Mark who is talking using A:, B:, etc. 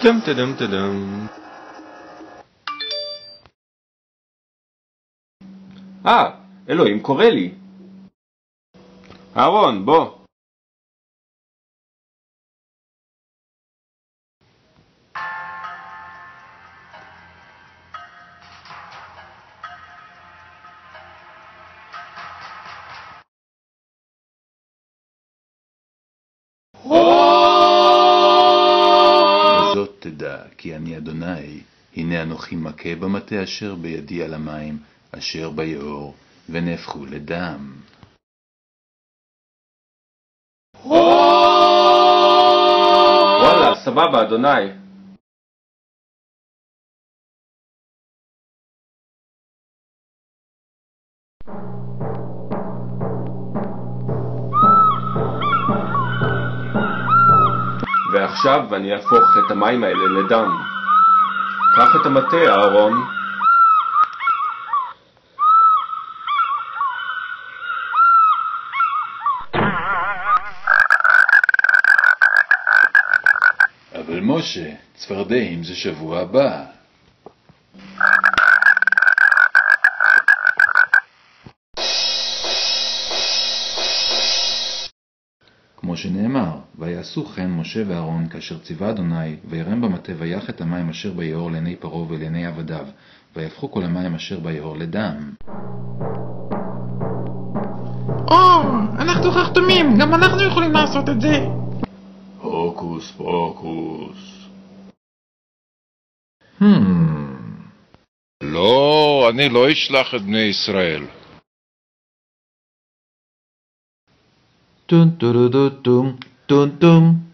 A: טדם טדם טדם. אלוהים קורא לי. אהרון, בוא.
B: זאת תדע, כי אני אדוני, הנה אנוכי מכה במטה אשר בידי על המים, אשר ביאור, ונהפכו לדם.
A: וואלה, סבבה, אדוני. ועכשיו אני אהפוך את המים האלה לדם. קח את המטה, אהרון.
B: אבל משה, צפרדעים זה שבוע הבא. כמו שנאמר, ויעשו כן משה ואהרון כאשר ציווה אדוני, וירם במטה ויח את המים אשר ביאור לעיני פרעה ולעיני עבדיו, ויהפכו כל המים אשר ביאור לדם.
C: אנחנו חכתומים, גם אנחנו יכולים לעשות את זה.
B: הוקוס פוקוס.
D: לא, אני לא אשלח את בני ישראל.
B: טון טון טון טון טון